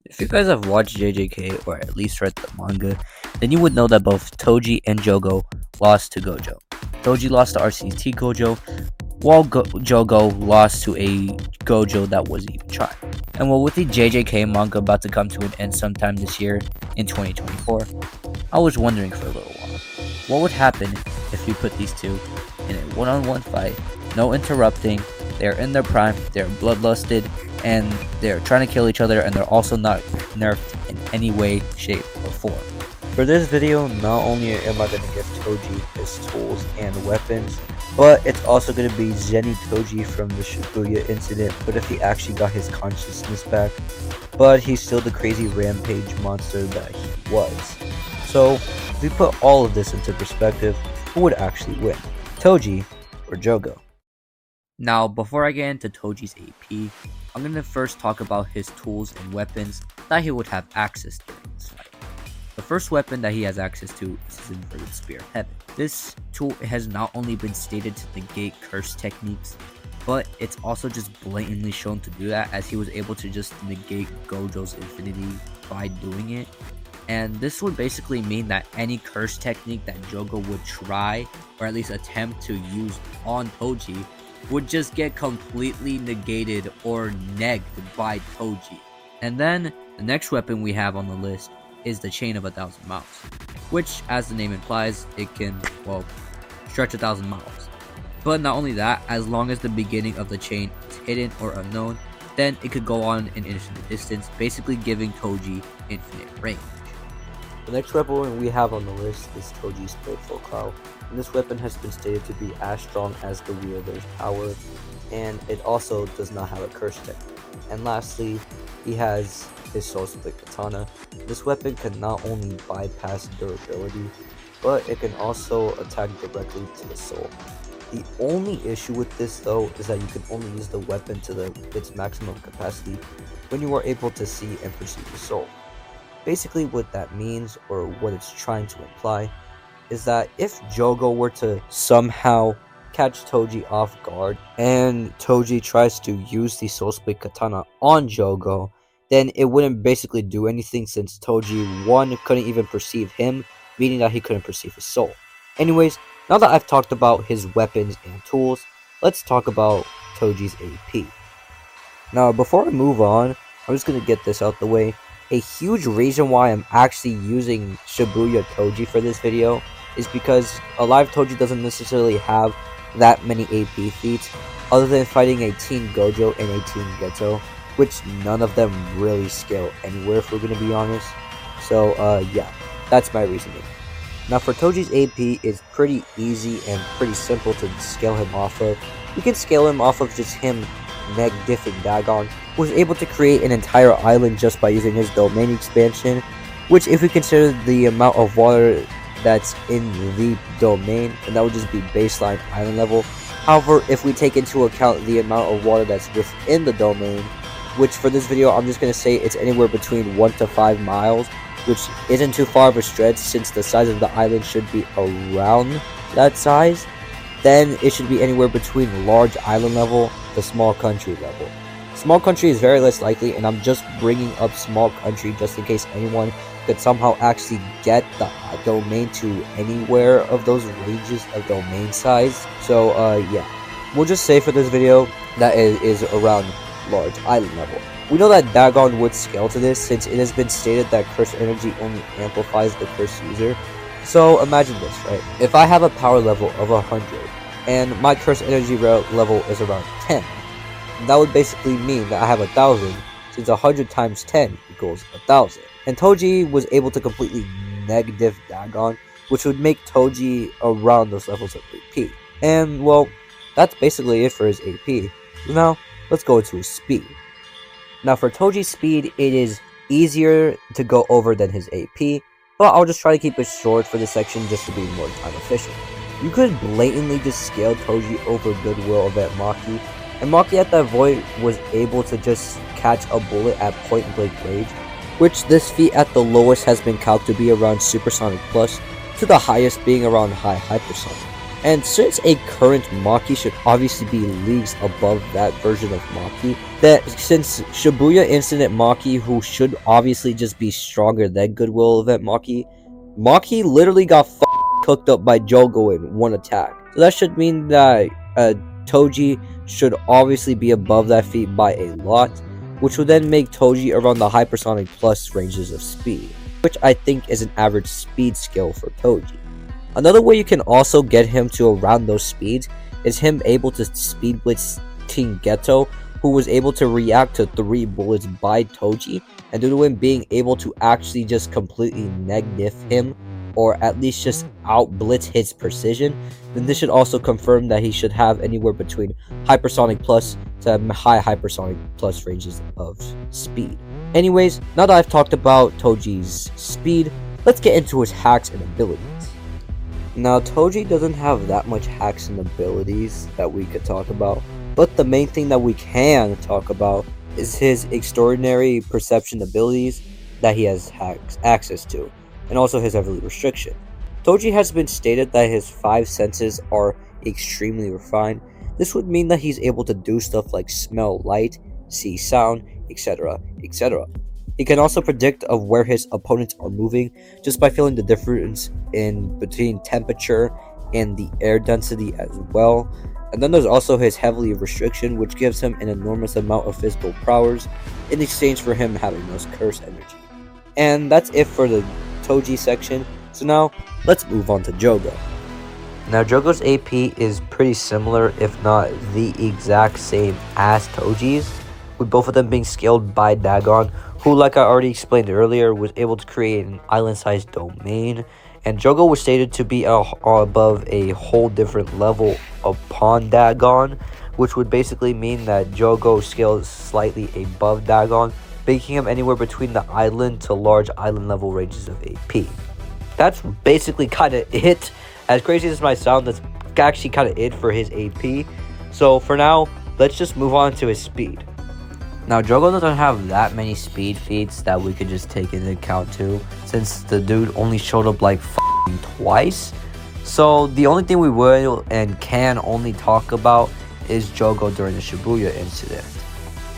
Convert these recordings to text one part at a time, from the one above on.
If you guys have watched JJK or at least read the manga, then you would know that both Toji and Jogo lost to Gojo. Toji lost to RCT Gojo, while Jogo lost to a Gojo that wasn't even trying. And well, with the JJK manga about to come to an end sometime this year in 2024, I was wondering for a little while, what would happen if you put these two in a one-on-one fight, no interrupting, they're in their prime, they're bloodlusted, and they're trying to kill each other, and they're also not nerfed in any way, shape, or form. For this video, not only am I going to give Toji his tools and weapons, but it's also going to be Zenny Toji from the Shibuya incident, but if he actually got his consciousness back, but he's still the crazy rampage monster that he was. So, if we put all of this into perspective, who would actually win, Toji or Jogo? Now, before I get into Toji's AP, I'm going to first talk about his tools and weapons that he would have access to during this fight. The first weapon that he has access to is his inverted spear of heaven. This tool has not only been stated to negate curse techniques, but it's also just blatantly shown to do that, as he was able to just negate Gojo's infinity by doing it. And this would basically mean that any curse technique that Jogo would try, or at least attempt to use on Toji, would just get completely negated or negged by Toji. And then the next weapon we have on the list is the Chain of 1,000 Miles, which, as the name implies, it can, well, stretch 1,000 miles. But not only that, as long as the beginning of the chain is hidden or unknown, then it could go on an infinite distance, basically giving Toji infinite range. The next weapon we have on the list is Toji's Grateful Claw, and this weapon has been stated to be as strong as the wielder's power, and it also does not have a curse technique. And lastly, he has his Soul Split Katana. This weapon can not only bypass durability, but it can also attack directly to the soul. The only issue with this though is that you can only use the weapon to its maximum capacity when you are able to see and perceive the soul. Basically what that means, or what it's trying to imply, is that if Jogo were to somehow catch Toji off guard and Toji tries to use the Soul Split Katana on Jogo, then it wouldn't basically do anything, since Toji, one, couldn't even perceive him, meaning that he couldn't perceive his soul. Anyways, now that I've talked about his weapons and tools, let's talk about Toji's AP. Now, before I move on, I'm just going to get this out the way. A huge reason why I'm actually using Shibuya Toji for this video is because Alive Toji doesn't necessarily have that many AP feats, other than fighting a Teen Gojo and a Teen Geto, which none of them really scale anywhere, if we're going to be honest. So yeah, that's my reasoning. Now for Toji's AP, it's pretty easy and pretty simple to scale him off of. You can scale him off of just him neg-diffing Dagon, who was able to create an entire island just by using his domain expansion, which, if we consider the amount of water that's in the domain, and that would just be baseline island level. However, if we take into account the amount of water that's within the domain, which for this video I'm just going to say it's anywhere between 1 to 5 miles, which isn't too far of a stretch since the size of the island should be around that size, then it should be anywhere between large island level to small country level. Small country is very less likely, and I'm just bringing up small country just in case anyone could somehow actually get the domain to anywhere of those ranges of domain size. So yeah, we'll just say for this video that it is around large island level. We know that Dagon would scale to this, since it has been stated that curse energy only amplifies the curse user. So imagine this, right? If I have a power level of 100 and my curse energy level is around 10, that would basically mean that I have 1,000, since 100 times 10 equals 1,000. And Toji was able to completely negative Dagon, which would make Toji around those levels of AP. And well, that's basically it for his AP. Now, let's go into his speed. Now for Toji's speed, it is easier to go over than his AP, but I'll just try to keep it short for this section just to be more time efficient. You could blatantly just scale Toji over Goodwill Event Maki, and Maki at that point was able to just catch a bullet at point blank range, which this feat at the lowest has been calculated to be around Supersonic Plus, to the highest being around High Hypersonic. And since a current Maki should obviously be leagues above that version of Maki, that since Shibuya Incident Maki, who should obviously just be stronger than Goodwill Event Maki, Maki literally got cooked up by Jogo in one attack. So that should mean that Toji should obviously be above that feat by a lot, which would then make Toji around the Hypersonic Plus ranges of speed, which I think is an average speed skill for Toji. Another way you can also get him to around those speeds is him able to speed blitz King Geto, who was able to react to 3 bullets by Toji, and due to him being able to actually just completely neg-diff him, or at least just out blitz his precision, then this should also confirm that he should have anywhere between Hypersonic Plus to high Hypersonic Plus ranges of speed. Anyways, now that I've talked about Toji's speed, let's get into his hacks and abilities. Now, Toji doesn't have that much hacks and abilities that we could talk about, but the main thing that we can talk about is his extraordinary perception abilities that he has access to, and also his heavily restriction. Toji has been stated that his 5 senses are extremely refined. This would mean that he's able to do stuff like smell light, see sound, etc., etc. He can also predict of where his opponents are moving just by feeling the difference in between temperature and the air density as well. And then there's also his heavily restriction, which gives him an enormous amount of physical prowess in exchange for him having most curse energy. And that's it for the Toji section. So now let's move on to Jogo. Now Jogo's AP is pretty similar, if not the exact same as Toji's, with both of them being scaled by Dagon, who, like I already explained earlier, was able to create an island-sized domain, and Jogo was stated to be above a whole different level upon Dagon, which would basically mean that Jogo scales slightly above Dagon, making him anywhere between the island to large island level ranges of AP. That's basically kind of it. As crazy as it might sound, that's actually kind of it for his AP. So for now, let's just move on to his speed. Now, Jogo doesn't have that many speed feats that we could just take into account too, since the dude only showed up like twice. So the only thing we will and can only talk about is Jogo during the Shibuya incident.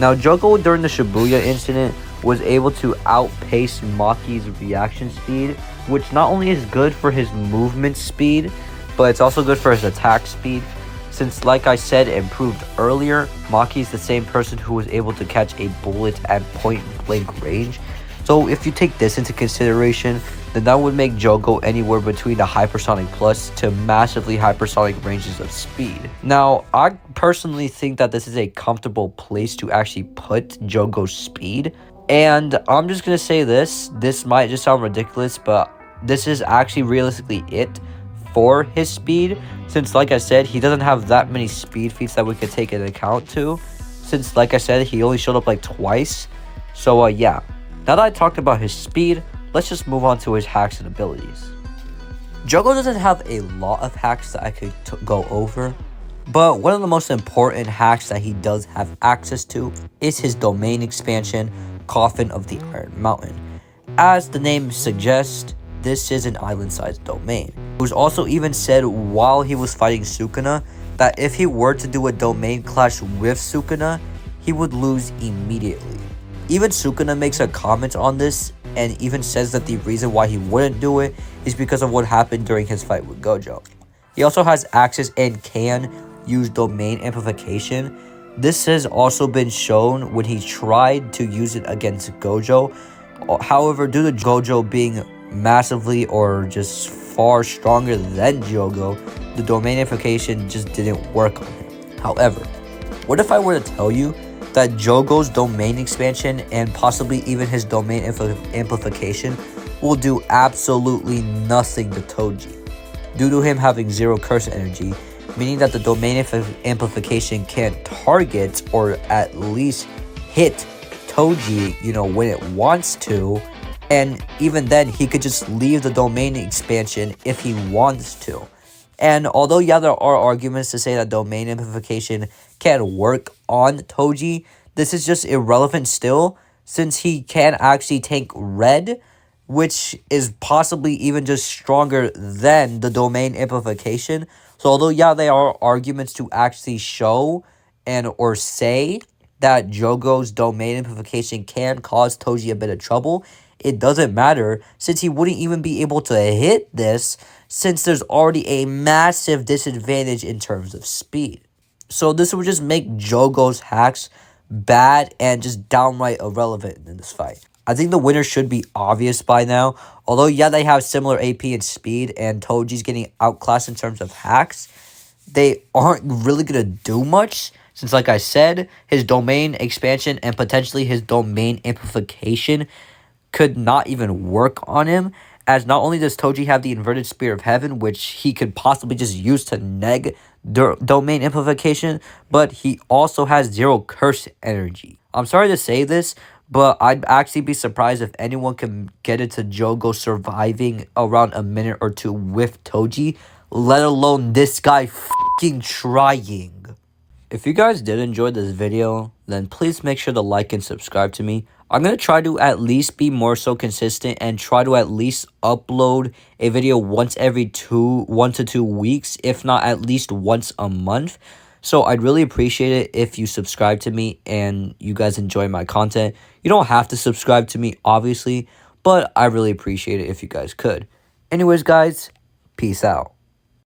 Now, Jogo during the Shibuya incident was able to outpace Maki's reaction speed, which not only is good for his movement speed, but it's also good for his attack speed. Since, like I said and proved earlier, Maki is the same person who was able to catch a bullet at point blank range. So if you take this into consideration, then that would make Jogo anywhere between the Hypersonic Plus to massively hypersonic ranges of speed. Now, I personally think that this is a comfortable place to actually put Jogo's speed. And I'm just going to say this might just sound ridiculous, but this is actually realistically it for his speed, since like I said, he doesn't have that many speed feats that we could take into account to, since like I said, he only showed up like twice. So yeah, now that I talked about his speed, let's just move on to his hacks and abilities. Jogo doesn't have a lot of hacks that I could go over, but one of the most important hacks that he does have access to is his domain expansion, Coffin of the Iron Mountain. As the name suggests, this is an island-sized domain. It was also even said while he was fighting Sukuna that if he were to do a domain clash with Sukuna, he would lose immediately. Even Sukuna makes a comment on this and even says that the reason why he wouldn't do it is because of what happened during his fight with Gojo. He also has access and can use domain amplification. This has also been shown when he tried to use it against Gojo. However, due to Gojo being massively or just far stronger than Jogo, the domain amplification just didn't work on him. However, what if I were to tell you that Jogo's domain expansion and possibly even his domain amplification will do absolutely nothing to Toji, due to him having 0 curse energy, meaning that the domain amplification can't target or at least hit Toji, when it wants to, and even then he could just leave the domain expansion if he wants to. And although there are arguments to say that domain amplification can work on Toji, this is just irrelevant still, since he can actually tank red, which is possibly even just stronger than the domain amplification. So although yeah, there are arguments to actually show and or say that Jogo's domain amplification can cause Toji a bit of trouble, it doesn't matter since he wouldn't even be able to hit this since there's already a massive disadvantage in terms of speed. So this would just make Jogo's hacks bad and just downright irrelevant in this fight. I think the winner should be obvious by now. Although, yeah, they have similar AP and speed, and Toji's getting outclassed in terms of hacks, they aren't really going to do much. Since, like I said, his domain expansion and potentially his domain amplification could not even work on him, as not only does Toji have the inverted spear of heaven, which he could possibly just use to neg domain amplification, but he also has zero curse energy. I'm sorry to say this, but I'd actually be surprised if anyone can get into Jogo surviving around a minute or two with Toji, let alone this guy fucking trying. If you guys did enjoy this video, then please make sure to like and subscribe to me. I'm going to try to at least be more so consistent and try to at least upload a video once every 1 to 2 weeks, if not at least once a month. So I'd really appreciate it if you subscribe to me and you guys enjoy my content. You don't have to subscribe to me, obviously, but I really appreciate it if you guys could. Anyways, guys, peace out.